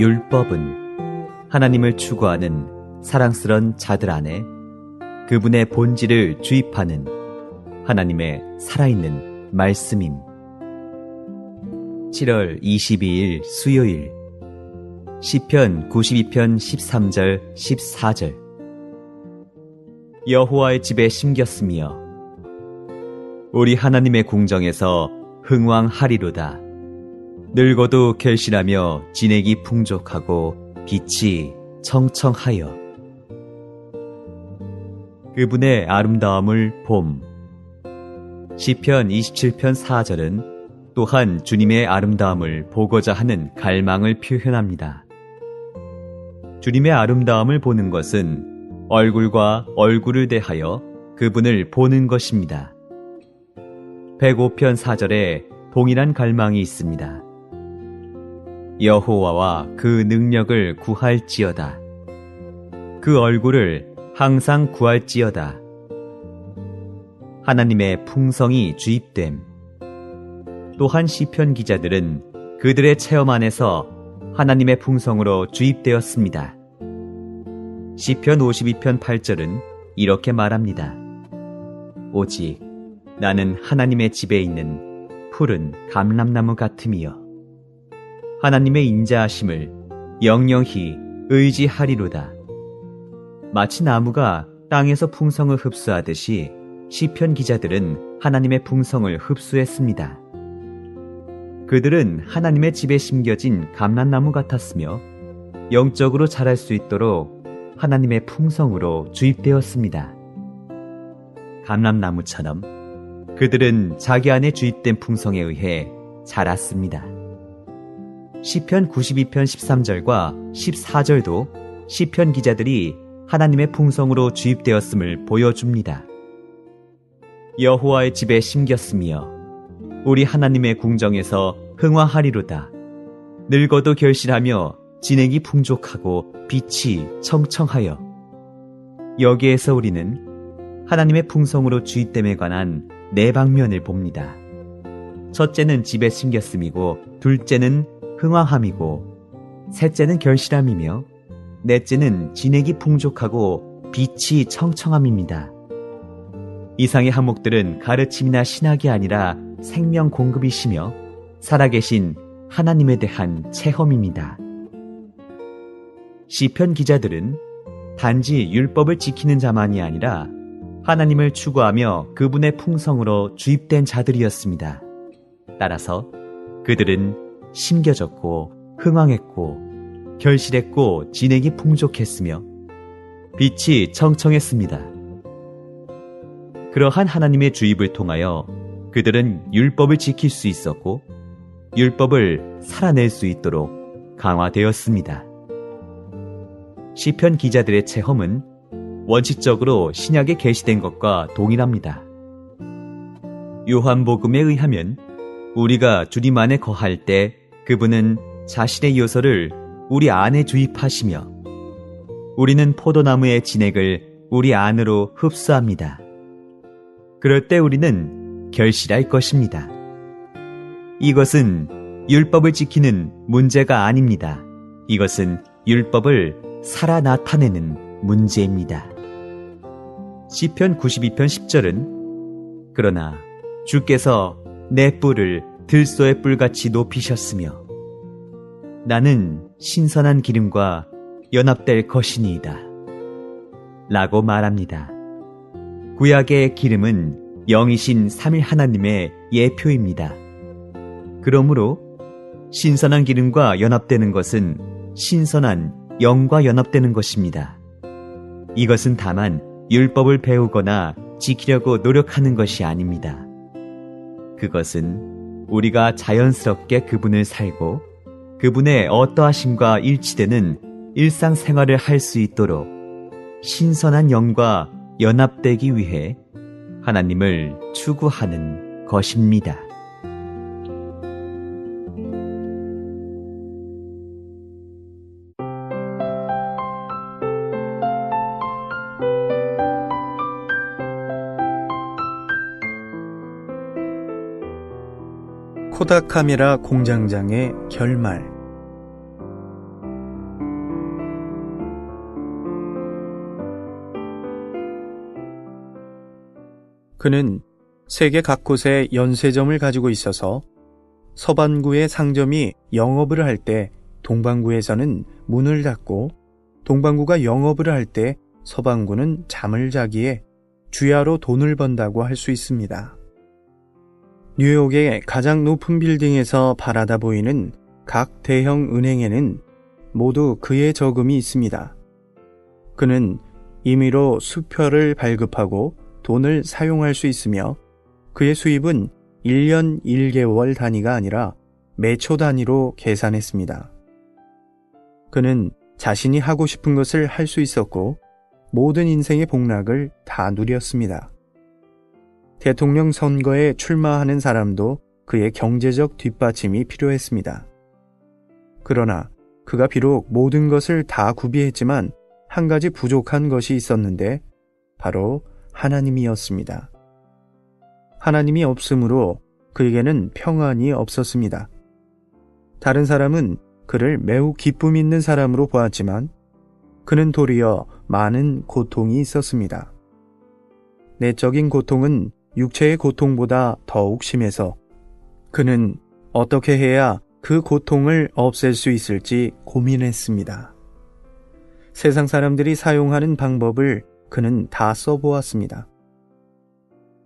율법은 하나님을 추구하는 사랑스런 자들 안에 그분의 본질을 주입하는 하나님의 살아있는 말씀임. 7월 22일 수요일 시편 92편 13절 14절. 여호와의 집에 심겼으며 우리 하나님의 궁정에서 흥왕하리로다. 늙어도 결실하며 진액이 풍족하고 빛이 청청하여. 그분의 아름다움을 봄. 시편 27편 4절은 또한 주님의 아름다움을 보고자 하는 갈망을 표현합니다. 주님의 아름다움을 보는 것은 얼굴과 얼굴을 대하여 그분을 보는 것입니다. 105편 4절에 동일한 갈망이 있습니다. 여호와와 그 능력을 구할지어다. 그 얼굴을 항상 구할지어다. 하나님의 풍성이 주입됨. 또한 시편 기자들은 그들의 체험 안에서 하나님의 풍성으로 주입되었습니다. 시편 52편 8절은 이렇게 말합니다. 오직 나는 하나님의 집에 있는 푸른 감람나무 같으며 하나님의 인자하심을 영영히 의지하리로다. 마치 나무가 땅에서 풍성을 흡수하듯이 시편 기자들은 하나님의 풍성을 흡수했습니다. 그들은 하나님의 집에 심겨진 감람나무 같았으며 영적으로 자랄 수 있도록 하나님의 풍성으로 주입되었습니다. 감람나무처럼 그들은 자기 안에 주입된 풍성에 의해 자랐습니다. 시편 92편 13절과 14절도 시편 기자들이 하나님의 풍성으로 주입되었음을 보여줍니다. 여호와의 집에 심겼으며 우리 하나님의 궁정에서 흥왕하리로다. 늙어도 결실하며 진액이 풍족하고 빛이 청청하여. 여기에서 우리는 하나님의 풍성으로 주입됨에 관한 네 방면을 봅니다. 첫째는 집에 심겼음이고, 둘째는 흥왕함이고, 셋째는 결실함이며, 넷째는 진액이 풍족하고 빛이 청청함입니다. 이상의 항목들은 가르침이나 신학이 아니라 생명 공급이시며 살아계신 하나님에 대한 체험입니다. 시편 기자들은 단지 율법을 지키는 자만이 아니라 하나님을 추구하며 그분의 풍성으로 주입된 자들이었습니다. 따라서 그들은 심겨졌고 흥왕했고 결실했고 진액이 풍족했으며 빛이 청청했습니다. 그러한 하나님의 주입을 통하여 그들은 율법을 지킬 수 있었고 율법을 살아낼 수 있도록 강화되었습니다. 시편 기자들의 체험은 원칙적으로 신약에 계시된 것과 동일합니다. 요한복음에 의하면 우리가 주님 안에 거할 때 그분은 자신의 요소를 우리 안에 주입하시며 우리는 포도나무의 진액을 우리 안으로 흡수합니다. 그럴 때 우리는 결실할 것입니다. 이것은 율법을 지키는 문제가 아닙니다. 이것은 율법을 살아 나타내는 문제입니다. 시편 92편 10절은 그러나 주께서 내 뿔을 들소의 뿔같이 높이셨으며 나는 신선한 기름과 연합될 것이니이다 라고 말합니다. 구약의 기름은 영이신 삼위 하나님의 예표입니다. 그러므로 신선한 기름과 연합되는 것은 신선한 영과 연합되는 것입니다. 이것은 다만 율법을 배우거나 지키려고 노력하는 것이 아닙니다. 그것은 우리가 자연스럽게 그분을 살고 그분의 어떠하심과 일치되는 일상생활을 할 수 있도록 신선한 영과 연합되기 위해 하나님을 추구하는 것입니다. 코닥 카메라 공장장의 결말. 그는 세계 각곳에 연쇄점을 가지고 있어서 서반구의 상점이 영업을 할 때 동반구에서는 문을 닫고 동반구가 영업을 할 때 서반구는 잠을 자기에 주야로 돈을 번다고 할 수 있습니다. 뉴욕의 가장 높은 빌딩에서 바라다 보이는 각 대형 은행에는 모두 그의 저금이 있습니다. 그는 임의로 수표를 발급하고 돈을 사용할 수 있으며 그의 수입은 1년 1개월 단위가 아니라 매초 단위로 계산했습니다. 그는 자신이 하고 싶은 것을 할 수 있었고 모든 인생의 복락을 다 누렸습니다. 대통령 선거에 출마하는 사람도 그의 경제적 뒷받침이 필요했습니다. 그러나 그가 비록 모든 것을 다 구비했지만 한 가지 부족한 것이 있었는데 바로 하나님이었습니다. 하나님이 없으므로 그에게는 평안이 없었습니다. 다른 사람은 그를 매우 기쁨 있는 사람으로 보았지만 그는 도리어 많은 고통이 있었습니다. 내적인 고통은 육체의 고통보다 더욱 심해서 그는 어떻게 해야 그 고통을 없앨 수 있을지 고민했습니다. 세상 사람들이 사용하는 방법을 그는 다 써보았습니다.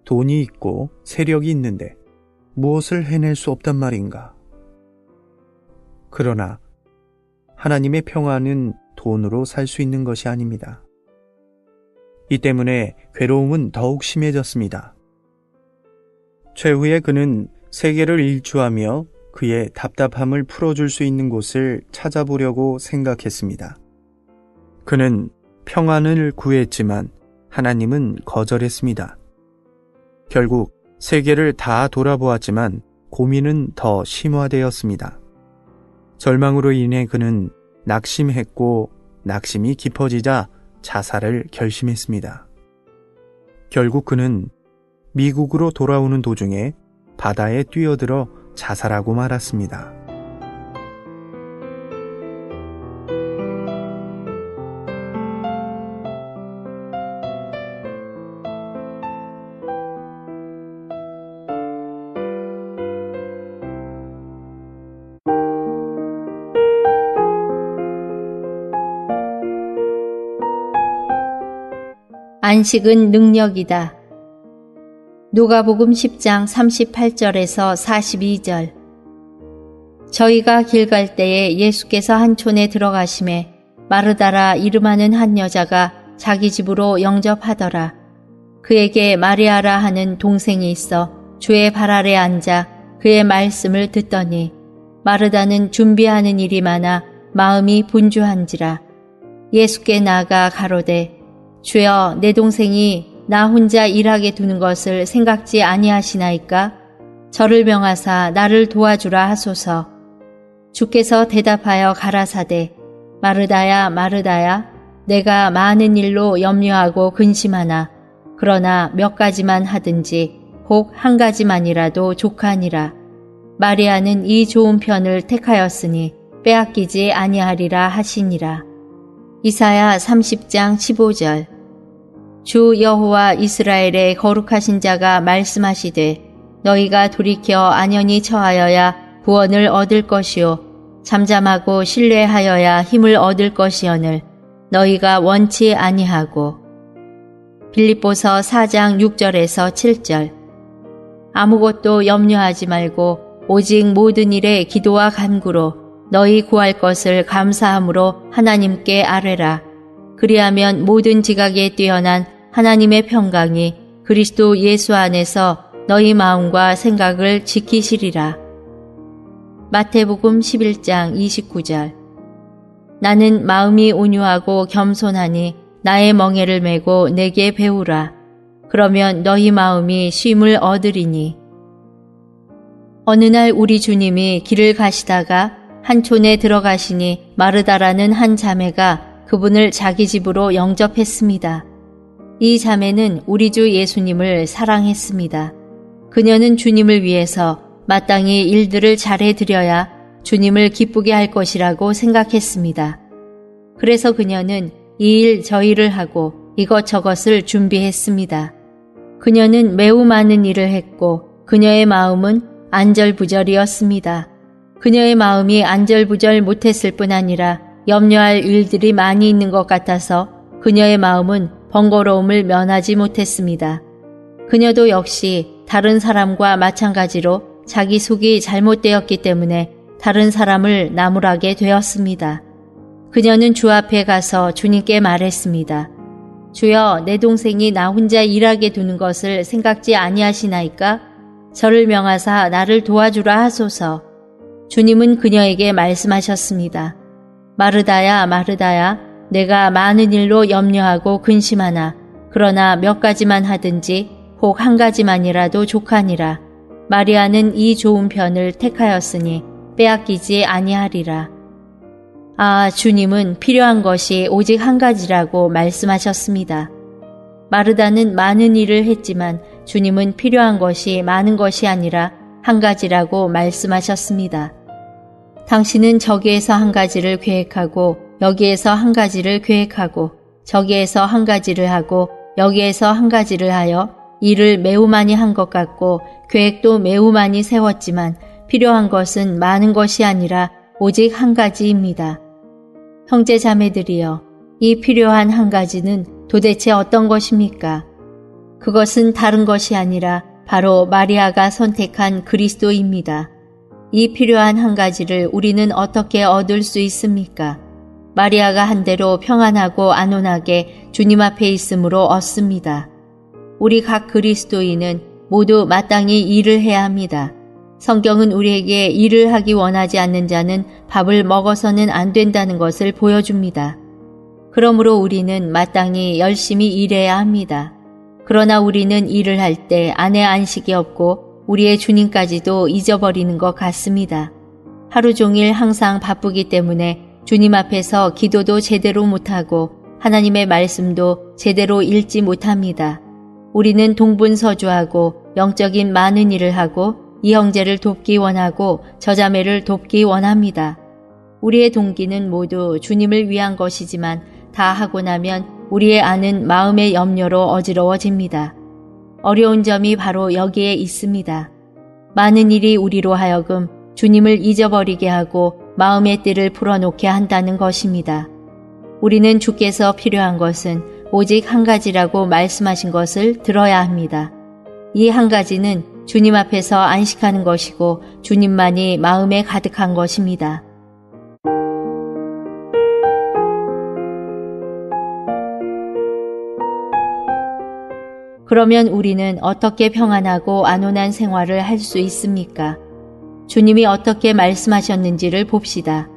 돈이 있고 세력이 있는데 무엇을 해낼 수 없단 말인가? 그러나 하나님의 평안은 돈으로 살 수 있는 것이 아닙니다. 이 때문에 괴로움은 더욱 심해졌습니다. 최후에 그는 세계를 일주하며 그의 답답함을 풀어줄 수 있는 곳을 찾아보려고 생각했습니다. 그는 평안을 구했지만 하나님은 거절했습니다. 결국 세계를 다 돌아보았지만 고민은 더 심화되었습니다. 절망으로 인해 그는 낙심했고 낙심이 깊어지자 자살을 결심했습니다. 결국 그는 미국으로 돌아오는 도중에 바다에 뛰어들어 자살하고 말았습니다. 안식은 능력이다. 누가복음 10장 38절에서 42절. 저희가 길 갈 때에 예수께서 한 촌에 들어가심에 마르다라 이름하는 한 여자가 자기 집으로 영접하더라. 그에게 마리아라 하는 동생이 있어 주의 발 아래 앉아 그의 말씀을 듣더니 마르다는 준비하는 일이 많아 마음이 분주한지라. 예수께 나아가 가로되 주여 내 동생이 나 혼자 일하게 두는 것을 생각지 아니하시나이까? 저를 명하사 나를 도와주라 하소서. 주께서 대답하여 가라사대 마르다야 마르다야 내가 많은 일로 염려하고 근심하나 그러나 몇 가지만 하든지 혹 한 가지만이라도 족하니라. 마리아는 이 좋은 편을 택하였으니 빼앗기지 아니하리라 하시니라. 이사야 30장 15절. 주 여호와 이스라엘의 거룩하신 자가 말씀하시되 너희가 돌이켜 안연히 처하여야 구원을 얻을 것이요 잠잠하고 신뢰하여야 힘을 얻을 것이오늘 너희가 원치 아니하고. 빌립보서 4장 6절에서 7절. 아무것도 염려하지 말고 오직 모든 일에 기도와 간구로 너희 구할 것을 감사함으로 하나님께 아뢰라. 그리하면 모든 지각에 뛰어난 하나님의 평강이 그리스도 예수 안에서 너희 마음과 생각을 지키시리라. 마태복음 11장 29절. 나는 마음이 온유하고 겸손하니 나의 멍에를 메고 내게 배우라. 그러면 너희 마음이 쉼을 얻으리니. 어느 날 우리 주님이 길을 가시다가 한 촌에 들어가시니 마르다라는 한 자매가 그분을 자기 집으로 영접했습니다. 이 자매는 우리 주 예수님을 사랑했습니다. 그녀는 주님을 위해서 마땅히 일들을 잘해드려야 주님을 기쁘게 할 것이라고 생각했습니다. 그래서 그녀는 이 일 저 일을 하고 이것저것을 준비했습니다. 그녀는 매우 많은 일을 했고 그녀의 마음은 안절부절이었습니다. 그녀의 마음이 안절부절 못했을 뿐 아니라 염려할 일들이 많이 있는 것 같아서 그녀의 마음은 번거로움을 면하지 못했습니다. 그녀도 역시 다른 사람과 마찬가지로 자기 속이 잘못되었기 때문에 다른 사람을 나무라게 되었습니다. 그녀는 주 앞에 가서 주님께 말했습니다. 주여, 내 동생이 나 혼자 일하게 두는 것을 생각지 아니하시나이까? 저를 명하사 나를 도와주라 하소서. 주님은 그녀에게 말씀하셨습니다. 마르다야, 마르다야, 내가 많은 일로 염려하고 근심하나 그러나 몇 가지만 하든지 혹 한 가지만이라도 족하니라. 마리아는 이 좋은 편을 택하였으니 빼앗기지 아니하리라. 아, 주님은 필요한 것이 오직 한 가지라고 말씀하셨습니다. 마르다는 많은 일을 했지만 주님은 필요한 것이 많은 것이 아니라 한 가지라고 말씀하셨습니다. 당신은 저기에서 한 가지를 계획하고 여기에서 한 가지를 계획하고 저기에서 한 가지를 하고 여기에서 한 가지를 하여 일을 매우 많이 한 것 같고 계획도 매우 많이 세웠지만 필요한 것은 많은 것이 아니라 오직 한 가지입니다. 형제 자매들이여, 이 필요한 한 가지는 도대체 어떤 것입니까? 그것은 다른 것이 아니라 바로 마리아가 선택한 그리스도입니다. 이 필요한 한 가지를 우리는 어떻게 얻을 수 있습니까? 마리아가 한 대로 평안하고 안온하게 주님 앞에 있음으로 얻습니다. 우리 각 그리스도인은 모두 마땅히 일을 해야 합니다. 성경은 우리에게 일을 하기 원하지 않는 자는 밥을 먹어서는 안 된다는 것을 보여줍니다. 그러므로 우리는 마땅히 열심히 일해야 합니다. 그러나 우리는 일을 할 때 안에 안식이 없고 우리의 주님까지도 잊어버리는 것 같습니다. 하루 종일 항상 바쁘기 때문에 주님 앞에서 기도도 제대로 못하고 하나님의 말씀도 제대로 읽지 못합니다. 우리는 동분서주하고 영적인 많은 일을 하고 이 형제를 돕기 원하고 저 자매를 돕기 원합니다. 우리의 동기는 모두 주님을 위한 것이지만 다 하고 나면 우리의 안은 마음의 염려로 어지러워집니다. 어려운 점이 바로 여기에 있습니다. 많은 일이 우리로 하여금 주님을 잊어버리게 하고 마음의 띠를 풀어놓게 한다는 것입니다. 우리는 주께서 필요한 것은 오직 한 가지라고 말씀하신 것을 들어야 합니다. 이 한 가지는 주님 앞에서 안식하는 것이고 주님만이 마음에 가득한 것입니다. 그러면 우리는 어떻게 평안하고 안온한 생활을 할 수 있습니까? 주님이 어떻게 말씀하셨는지를 봅시다.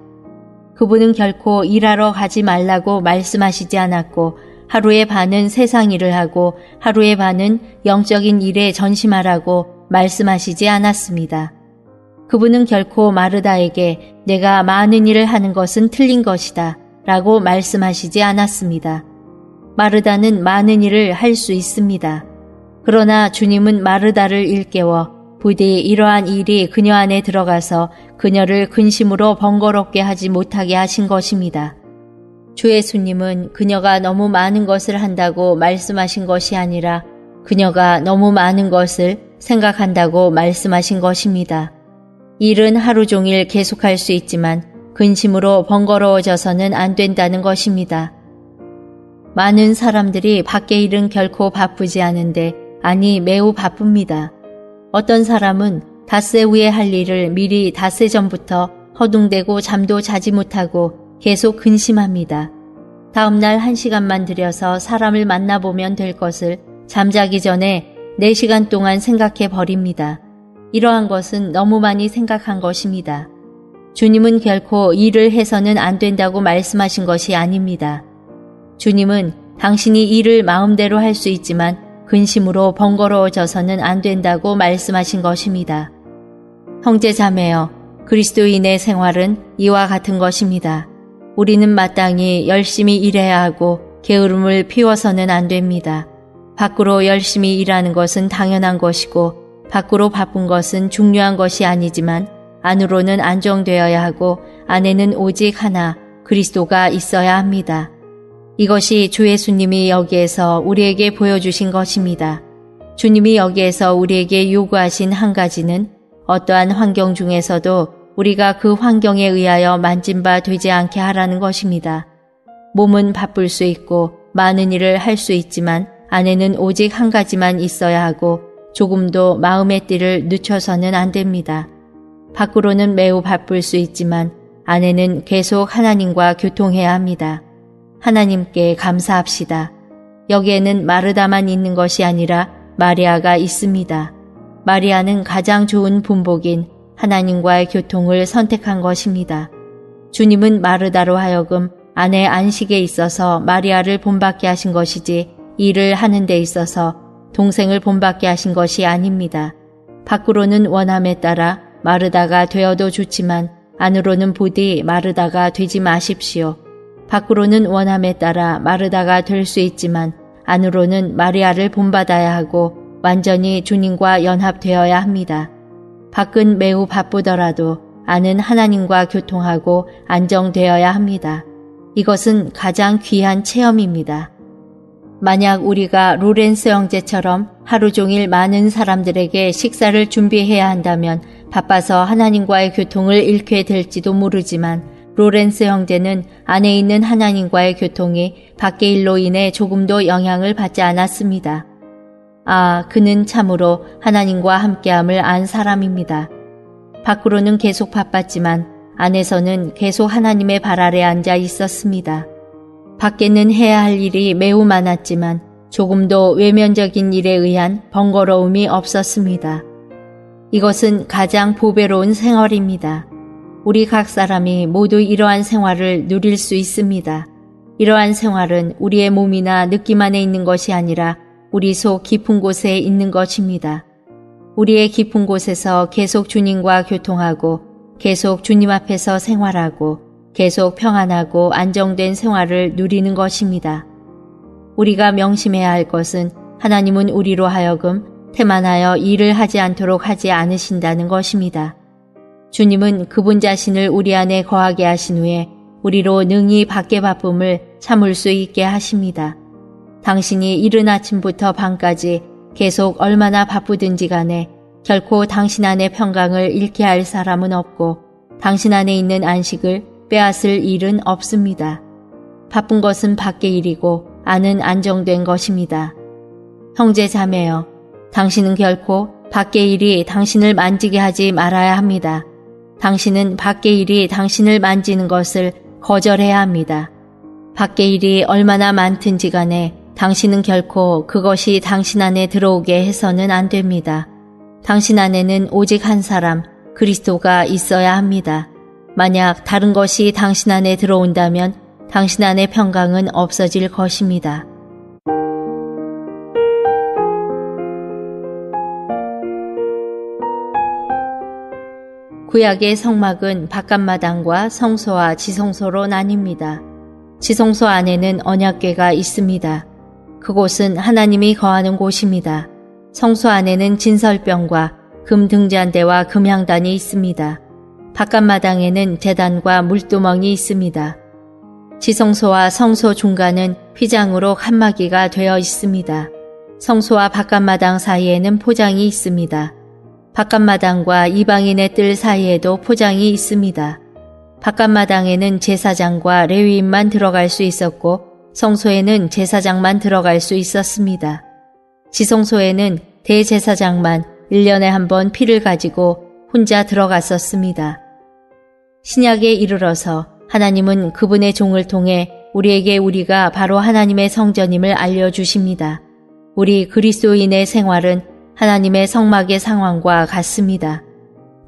그분은 결코 일하러 가지 말라고 말씀하시지 않았고 하루의 반은 세상 일을 하고 하루의 반은 영적인 일에 전심하라고 말씀하시지 않았습니다. 그분은 결코 마르다에게 내가 많은 일을 하는 것은 틀린 것이다 라고 말씀하시지 않았습니다. 마르다는 많은 일을 할 수 있습니다. 그러나 주님은 마르다를 일깨워 부디 이러한 일이 그녀 안에 들어가서 그녀를 근심으로 번거롭게 하지 못하게 하신 것입니다. 주 예수님은 그녀가 너무 많은 것을 한다고 말씀하신 것이 아니라 그녀가 너무 많은 것을 생각한다고 말씀하신 것입니다. 일은 하루 종일 계속할 수 있지만 근심으로 번거로워져서는 안 된다는 것입니다. 많은 사람들이 밖에 일은 결코 바쁘지 않은데 아니 매우 바쁩니다. 어떤 사람은 닷새 후에 할 일을 미리 닷새 전부터 허둥대고 잠도 자지 못하고 계속 근심합니다. 다음날 1시간만 들여서 사람을 만나보면 될 것을 잠자기 전에 4시간 동안 생각해 버립니다. 이러한 것은 너무 많이 생각한 것입니다. 주님은 결코 일을 해서는 안 된다고 말씀하신 것이 아닙니다. 주님은 당신이 일을 마음대로 할 수 있지만 근심으로 번거로워져서는 안 된다고 말씀하신 것입니다. 형제 자매여, 그리스도인의 생활은 이와 같은 것입니다. 우리는 마땅히 열심히 일해야 하고 게으름을 피워서는 안 됩니다. 밖으로 열심히 일하는 것은 당연한 것이고 밖으로 바쁜 것은 중요한 것이 아니지만 안으로는 안정되어야 하고 안에는 오직 하나 그리스도가 있어야 합니다. 이것이 주 예수님이 여기에서 우리에게 보여주신 것입니다. 주님이 여기에서 우리에게 요구하신 한 가지는 어떠한 환경 중에서도 우리가 그 환경에 의하여 만진바 되지 않게 하라는 것입니다. 몸은 바쁠 수 있고 많은 일을 할 수 있지만 안에는 오직 한 가지만 있어야 하고 조금도 마음의 띠를 늦춰서는 안 됩니다. 밖으로는 매우 바쁠 수 있지만 안에는 계속 하나님과 교통해야 합니다. 하나님께 감사합시다. 여기에는 마르다만 있는 것이 아니라 마리아가 있습니다. 마리아는 가장 좋은 분복인 하나님과의 교통을 선택한 것입니다. 주님은 마르다로 하여금 아내 안식에 있어서 마리아를 본받게 하신 것이지 일을 하는 데 있어서 동생을 본받게 하신 것이 아닙니다. 밖으로는 원함에 따라 마르다가 되어도 좋지만 안으로는 부디 마르다가 되지 마십시오. 밖으로는 원함에 따라 마르다가 될 수 있지만 안으로는 마리아를 본받아야 하고 완전히 주님과 연합되어야 합니다. 밖은 매우 바쁘더라도 안은 하나님과 교통하고 안정되어야 합니다. 이것은 가장 귀한 체험입니다. 만약 우리가 로렌스 형제처럼 하루 종일 많은 사람들에게 식사를 준비해야 한다면 바빠서 하나님과의 교통을 잃게 될지도 모르지만 로렌스 형제는 안에 있는 하나님과의 교통이 밖의 일로 인해 조금도 영향을 받지 않았습니다. 아, 그는 참으로 하나님과 함께함을 안 사람입니다. 밖으로는 계속 바빴지만 안에서는 계속 하나님의 발 아래 앉아 있었습니다. 밖에는 해야 할 일이 매우 많았지만 조금도 외면적인 일에 의한 번거로움이 없었습니다. 이것은 가장 보배로운 생활입니다. 우리 각 사람이 모두 이러한 생활을 누릴 수 있습니다. 이러한 생활은 우리의 몸이나 느낌 안에 있는 것이 아니라 우리 속 깊은 곳에 있는 것입니다. 우리의 깊은 곳에서 계속 주님과 교통하고 계속 주님 앞에서 생활하고 계속 평안하고 안정된 생활을 누리는 것입니다. 우리가 명심해야 할 것은 하나님은 우리로 하여금 태만하여 일을 하지 않도록 하지 않으신다는 것입니다. 주님은 그분 자신을 우리 안에 거하게 하신 후에 우리로 능히 밖의 바쁨을 참을 수 있게 하십니다. 당신이 이른 아침부터 밤까지 계속 얼마나 바쁘든지 간에 결코 당신 안의 평강을 잃게 할 사람은 없고 당신 안에 있는 안식을 빼앗을 일은 없습니다. 바쁜 것은 밖의 일이고 안은 안정된 것입니다. 형제 자매여, 당신은 결코 밖의 일이 당신을 만지게 하지 말아야 합니다. 당신은 밖의 일이 당신을 만지는 것을 거절해야 합니다. 밖의 일이 얼마나 많든지 간에 당신은 결코 그것이 당신 안에 들어오게 해서는 안 됩니다. 당신 안에는 오직 한 사람, 그리스도가 있어야 합니다. 만약 다른 것이 당신 안에 들어온다면 당신 안의 평강은 없어질 것입니다. 구약의 성막은 바깥마당과 성소와 지성소로 나뉩니다. 지성소 안에는 언약궤가 있습니다. 그곳은 하나님이 거하는 곳입니다. 성소 안에는 진설병과 금 등잔대와 금향단이 있습니다. 바깥마당에는 제단과 물두멍이 있습니다. 지성소와 성소 중간은 휘장으로 칸막이가 되어 있습니다. 성소와 바깥마당 사이에는 포장이 있습니다. 바깥마당과 이방인의 뜰 사이에도 포장이 있습니다. 바깥마당에는 제사장과 레위인만 들어갈 수 있었고 성소에는 제사장만 들어갈 수 있었습니다. 지성소에는 대제사장만 1년에 한 번 피를 가지고 혼자 들어갔었습니다. 신약에 이르러서 하나님은 그분의 종을 통해 우리에게 우리가 바로 하나님의 성전임을 알려주십니다. 우리 그리스도인의 생활은 하나님의 성막의 상황과 같습니다.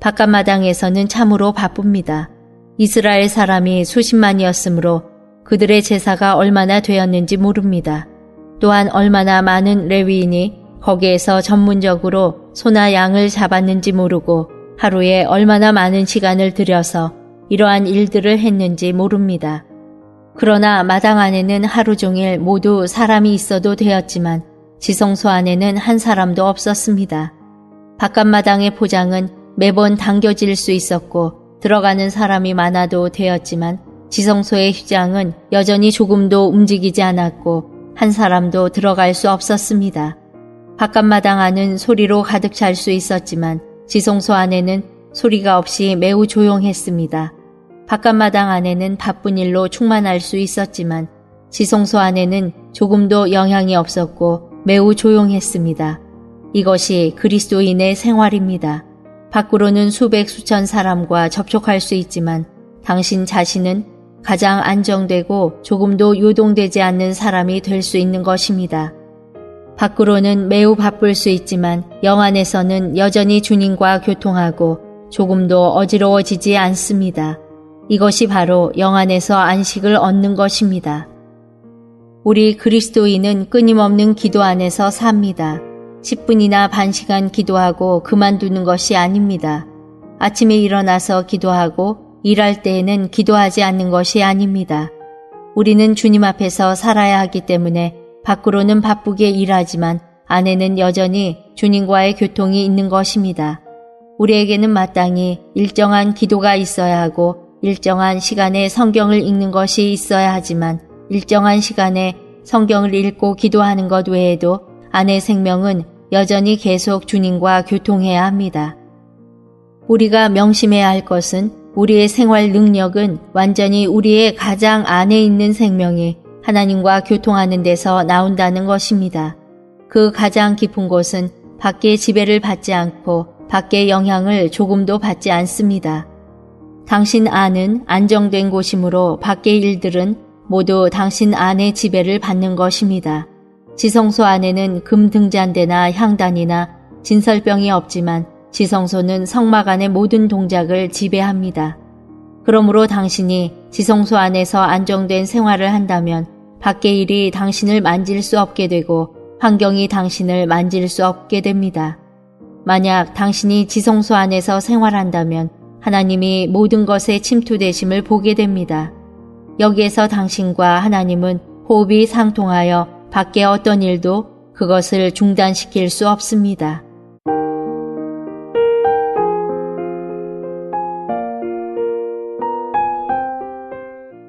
바깥마당에서는 참으로 바쁩니다. 이스라엘 사람이 수십만이었으므로 그들의 제사가 얼마나 되었는지 모릅니다. 또한 얼마나 많은 레위인이 거기에서 전문적으로 소나 양을 잡았는지 모르고 하루에 얼마나 많은 시간을 들여서 이러한 일들을 했는지 모릅니다. 그러나 마당 안에는 하루 종일 모두 사람이 있어도 되었지만 지성소 안에는 한 사람도 없었습니다. 바깥마당의 포장은 매번 당겨질 수 있었고 들어가는 사람이 많아도 되었지만 지성소의 휘장은 여전히 조금도 움직이지 않았고 한 사람도 들어갈 수 없었습니다. 바깥마당 안은 소리로 가득 찰 수 있었지만 지성소 안에는 소리가 없이 매우 조용했습니다. 바깥마당 안에는 바쁜 일로 충만할 수 있었지만 지성소 안에는 조금도 영향이 없었고 매우 조용했습니다. 이것이 그리스도인의 생활입니다. 밖으로는 수백 수천 사람과 접촉할 수 있지만 당신 자신은 가장 안정되고 조금도 요동되지 않는 사람이 될 수 있는 것입니다. 밖으로는 매우 바쁠 수 있지만 영 안에서는 여전히 주님과 교통하고 조금도 어지러워지지 않습니다. 이것이 바로 영 안에서 안식을 얻는 것입니다. 우리 그리스도인은 끊임없는 기도 안에서 삽니다. 10분이나 반 시간 기도하고 그만두는 것이 아닙니다. 아침에 일어나서 기도하고 일할 때에는 기도하지 않는 것이 아닙니다. 우리는 주님 앞에서 살아야 하기 때문에 밖으로는 바쁘게 일하지만 안에는 여전히 주님과의 교통이 있는 것입니다. 우리에게는 마땅히 일정한 기도가 있어야 하고 일정한 시간에 성경을 읽는 것이 있어야 하지만 일정한 시간에 성경을 읽고 기도하는 것 외에도 안의 생명은 여전히 계속 주님과 교통해야 합니다. 우리가 명심해야 할 것은 우리의 생활 능력은 완전히 우리의 가장 안에 있는 생명이 하나님과 교통하는 데서 나온다는 것입니다. 그 가장 깊은 곳은 밖의 지배를 받지 않고 밖의 영향을 조금도 받지 않습니다. 당신 안은 안정된 곳이므로 밖의 일들은 모두 당신 안의 지배를 받는 것입니다. 지성소 안에는 금 등잔대나 향단이나 진설병이 없지만 지성소는 성막 안의 모든 동작을 지배합니다. 그러므로 당신이 지성소 안에서 안정된 생활을 한다면 밖의 일이 당신을 만질 수 없게 되고 환경이 당신을 만질 수 없게 됩니다. 만약 당신이 지성소 안에서 생활한다면 하나님이 모든 것에 침투되심을 보게 됩니다. 여기에서 당신과 하나님은 호흡이 상통하여 밖의 어떤 일도 그것을 중단시킬 수 없습니다.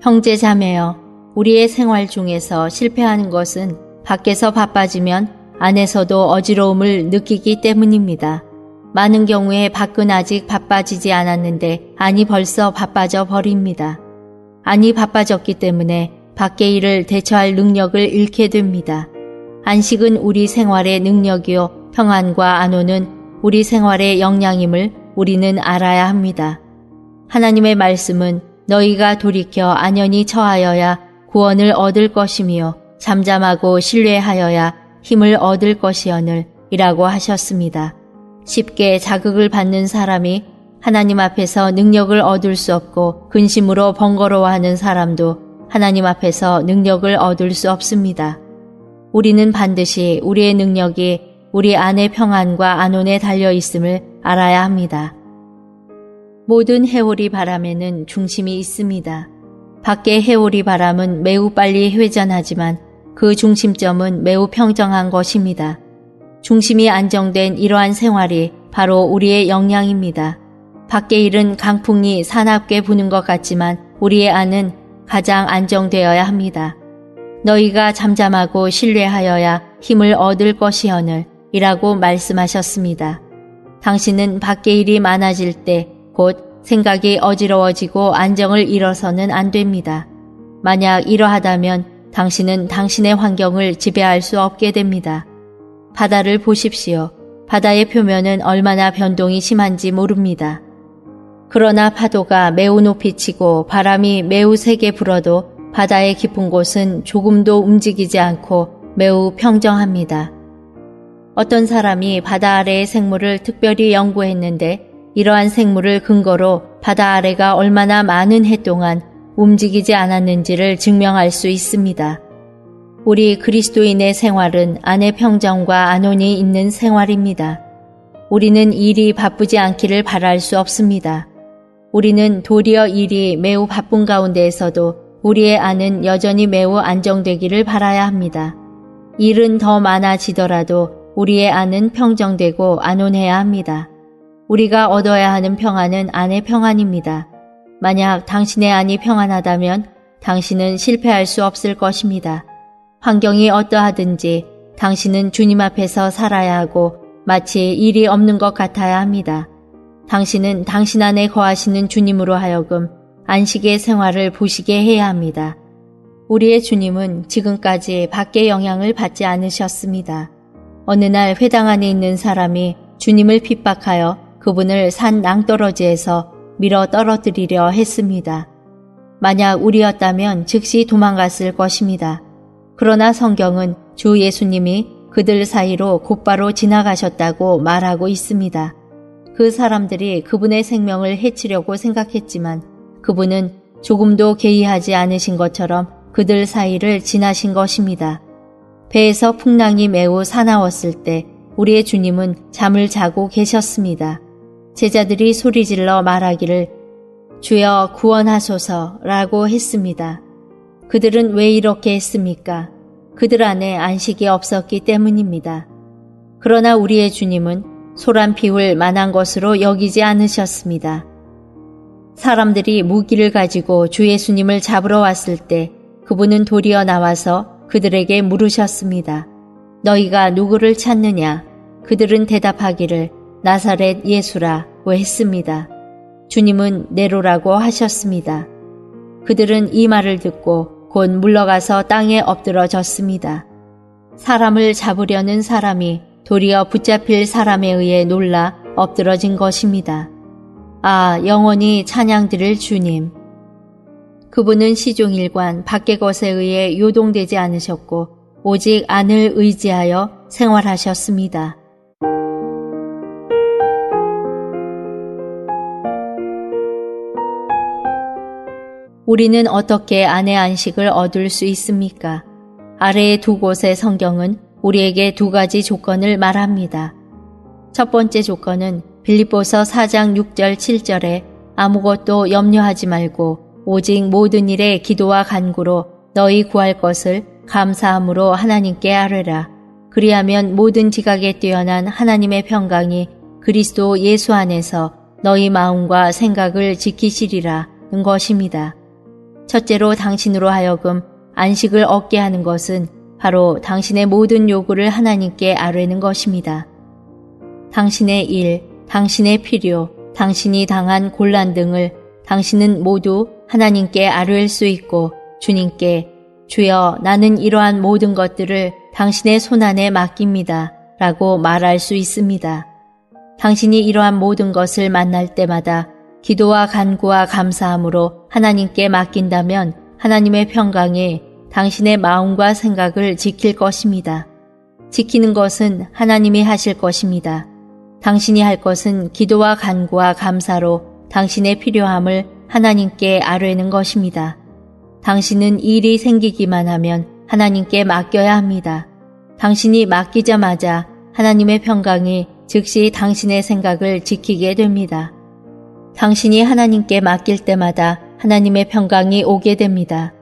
형제 자매여, 우리의 생활 중에서 실패하는 것은 밖에서 바빠지면 안에서도 어지러움을 느끼기 때문입니다. 많은 경우에 밖은 아직 바빠지지 않았는데 안이 벌써 바빠져 버립니다. 안이 바빠졌기 때문에 밖의 일을 대처할 능력을 잃게 됩니다. 안식은 우리 생활의 능력이요 평안과 안오는 우리 생활의 역량임을 우리는 알아야 합니다. 하나님의 말씀은 너희가 돌이켜 안연히 처하여야 구원을 얻을 것이며 잠잠하고 신뢰하여야 힘을 얻을 것이오늘 이라고 하셨습니다. 쉽게 자극을 받는 사람이 하나님 앞에서 능력을 얻을 수 없고 근심으로 번거로워하는 사람도 하나님 앞에서 능력을 얻을 수 없습니다. 우리는 반드시 우리의 능력이 우리 안의 평안과 안온에 달려 있음을 알아야 합니다. 모든 해오리 바람에는 중심이 있습니다. 밖의 해오리 바람은 매우 빨리 회전하지만 그 중심점은 매우 평정한 것입니다. 중심이 안정된 이러한 생활이 바로 우리의 역량입니다. 밖의 일은 강풍이 사납게 부는 것 같지만 우리의 안은 가장 안정되어야 합니다. 너희가 잠잠하고 신뢰하여야 힘을 얻을 것이오늘 이라고 말씀하셨습니다. 당신은 밖의 일이 많아질 때 곧 생각이 어지러워지고 안정을 잃어서는 안 됩니다. 만약 이러하다면 당신은 당신의 환경을 지배할 수 없게 됩니다. 바다를 보십시오. 바다의 표면은 얼마나 변동이 심한지 모릅니다. 그러나 파도가 매우 높이 치고 바람이 매우 세게 불어도 바다의 깊은 곳은 조금도 움직이지 않고 매우 평정합니다. 어떤 사람이 바다 아래의 생물을 특별히 연구했는데 이러한 생물을 근거로 바다 아래가 얼마나 많은 해 동안 움직이지 않았는지를 증명할 수 있습니다. 우리 그리스도인의 생활은 안의 평정과 안온이 있는 생활입니다. 우리는 일이 바쁘지 않기를 바랄 수 없습니다. 우리는 도리어 일이 매우 바쁜 가운데에서도 우리의 안은 여전히 매우 안정되기를 바라야 합니다. 일은 더 많아지더라도 우리의 안은 평정되고 안온해야 합니다. 우리가 얻어야 하는 평안은 안의 평안입니다. 만약 당신의 안이 평안하다면 당신은 실패할 수 없을 것입니다. 환경이 어떠하든지 당신은 주님 앞에서 살아야 하고 마치 일이 없는 것 같아야 합니다. 당신은 당신 안에 거하시는 주님으로 하여금 안식의 생활을 보시게 해야 합니다. 우리의 주님은 지금까지 밖의 영향을 받지 않으셨습니다. 어느 날 회당 안에 있는 사람이 주님을 핍박하여 그분을 산 낭떠러지에서 밀어 떨어뜨리려 했습니다. 만약 우리였다면 즉시 도망갔을 것입니다. 그러나 성경은 주 예수님이 그들 사이로 곧바로 지나가셨다고 말하고 있습니다. 그 사람들이 그분의 생명을 해치려고 생각했지만 그분은 조금도 개의하지 않으신 것처럼 그들 사이를 지나신 것입니다. 배에서 풍랑이 매우 사나웠을 때 우리의 주님은 잠을 자고 계셨습니다. 제자들이 소리질러 말하기를 주여 구원하소서라고 했습니다. 그들은 왜 이렇게 했습니까? 그들 안에 안식이 없었기 때문입니다. 그러나 우리의 주님은 소란 피울 만한 것으로 여기지 않으셨습니다. 사람들이 무기를 가지고 주 예수님을 잡으러 왔을 때 그분은 도리어 나와서 그들에게 물으셨습니다. 너희가 누구를 찾느냐? 그들은 대답하기를 나사렛 예수라고 했습니다. 주님은 네로라고 하셨습니다. 그들은 이 말을 듣고 곧 물러가서 땅에 엎드러졌습니다. 사람을 잡으려는 사람이 도리어 붙잡힐 사람에 의해 놀라 엎드러진 것입니다. 아, 영원히 찬양드릴 주님. 그분은 시종일관 밖의 것에 의해 요동되지 않으셨고 오직 안을 의지하여 생활하셨습니다. 우리는 어떻게 안의 안식을 얻을 수 있습니까? 아래의 두 곳의 성경은 우리에게 두 가지 조건을 말합니다. 첫 번째 조건은 빌립보서 4장 6절 7절에 아무것도 염려하지 말고 오직 모든 일에 기도와 간구로 너희 구할 것을 감사함으로 하나님께 아뢰라. 그리하면 모든 지각에 뛰어난 하나님의 평강이 그리스도 예수 안에서 너희 마음과 생각을 지키시리라는 것입니다. 첫째로 당신으로 하여금 안식을 얻게 하는 것은 바로 당신의 모든 요구를 하나님께 아뢰는 것입니다. 당신의 일, 당신의 필요, 당신이 당한 곤란 등을 당신은 모두 하나님께 아뢰일 수 있고 주님께 주여 나는 이러한 모든 것들을 당신의 손안에 맡깁니다 라고 말할 수 있습니다. 당신이 이러한 모든 것을 만날 때마다 기도와 간구와 감사함으로 하나님께 맡긴다면 하나님의 평강이 당신의 마음과 생각을 지킬 것입니다. 지키는 것은 하나님이 하실 것입니다. 당신이 할 것은 기도와 간구와 감사로 당신의 필요함을 하나님께 아뢰는 것입니다. 당신은 일이 생기기만 하면 하나님께 맡겨야 합니다. 당신이 맡기자마자 하나님의 평강이 즉시 당신의 생각을 지키게 됩니다. 당신이 하나님께 맡길 때마다 하나님의 평강이 오게 됩니다.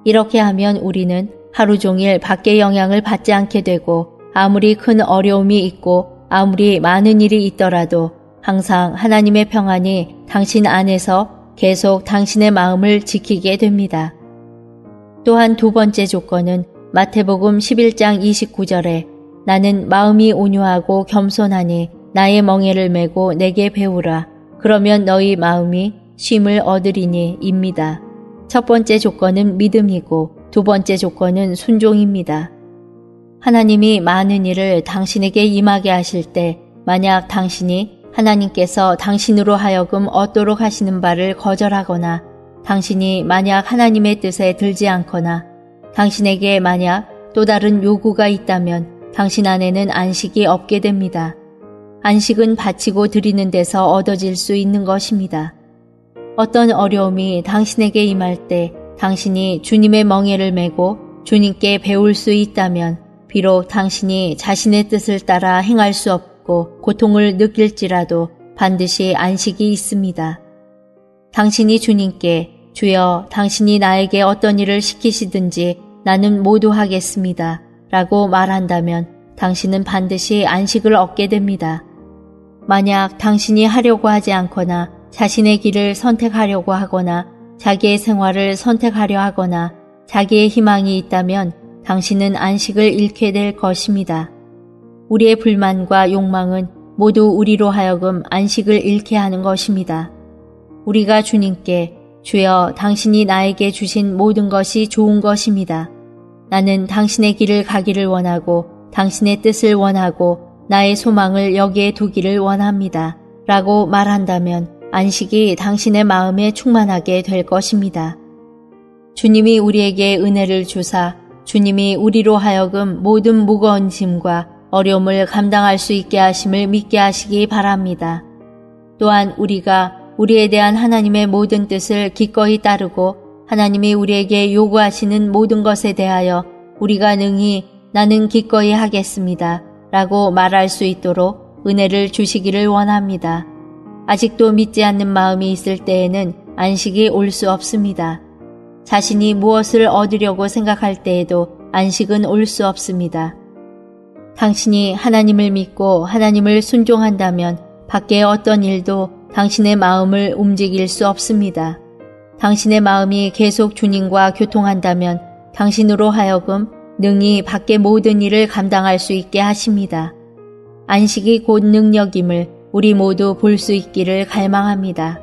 이렇게 하면 우리는 하루 종일 밖의 영향을 받지 않게 되고 아무리 큰 어려움이 있고 아무리 많은 일이 있더라도 항상 하나님의 평안이 당신 안에서 계속 당신의 마음을 지키게 됩니다. 또한 두 번째 조건은 마태복음 11장 29절에 나는 마음이 온유하고 겸손하니 나의 멍에를 메고 내게 배우라. 그러면 너희 마음이 쉼을 얻으리니 입니다. 첫 번째 조건은 믿음이고 두 번째 조건은 순종입니다. 하나님이 많은 일을 당신에게 임하게 하실 때 만약 당신이 하나님께서 당신으로 하여금 얻도록 하시는 바를 거절하거나 당신이 만약 하나님의 뜻에 들지 않거나 당신에게 만약 또 다른 요구가 있다면 당신 안에는 안식이 없게 됩니다. 안식은 바치고 드리는 데서 얻어질 수 있는 것입니다. 어떤 어려움이 당신에게 임할 때 당신이 주님의 멍에를 메고 주님께 배울 수 있다면 비록 당신이 자신의 뜻을 따라 행할 수 없고 고통을 느낄지라도 반드시 안식이 있습니다. 당신이 주님께 주여 당신이 나에게 어떤 일을 시키시든지 나는 모두 하겠습니다 라고 말한다면 당신은 반드시 안식을 얻게 됩니다. 만약 당신이 하려고 하지 않거나 자신의 길을 선택하려고 하거나 자기의 생활을 선택하려 하거나 자기의 희망이 있다면 당신은 안식을 잃게 될 것입니다. 우리의 불만과 욕망은 모두 우리로 하여금 안식을 잃게 하는 것입니다. 우리가 주님께 주여 당신이 나에게 주신 모든 것이 좋은 것입니다. 나는 당신의 길을 가기를 원하고 당신의 뜻을 원하고 나의 소망을 여기에 두기를 원합니다. 라고 말한다면 안식이 당신의 마음에 충만하게 될 것입니다. 주님이 우리에게 은혜를 주사 주님이 우리로 하여금 모든 무거운 짐과 어려움을 감당할 수 있게 하심을 믿게 하시기 바랍니다. 또한 우리가 우리에 대한 하나님의 모든 뜻을 기꺼이 따르고 하나님이 우리에게 요구하시는 모든 것에 대하여 우리가 능히 나는 기꺼이 하겠습니다. 라고 말할 수 있도록 은혜를 주시기를 원합니다. 아직도 믿지 않는 마음이 있을 때에는 안식이 올 수 없습니다. 자신이 무엇을 얻으려고 생각할 때에도 안식은 올 수 없습니다. 당신이 하나님을 믿고 하나님을 순종한다면 밖에 어떤 일도 당신의 마음을 움직일 수 없습니다. 당신의 마음이 계속 주님과 교통한다면 당신으로 하여금 능히 밖의 모든 일을 감당할 수 있게 하십니다. 안식이 곧 능력임을 우리 모두 볼 수 있기를 갈망합니다.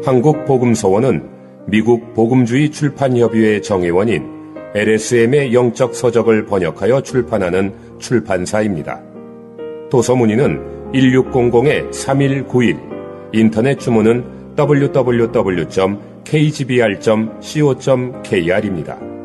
한국복음서원은 미국 복음주의 출판협의회 정회원인 LSM의 영적 서적을 번역하여 출판하는 출판사입니다. 도서 문의는 1600-3191, 인터넷 주문은 www.kgbr.co.kr입니다.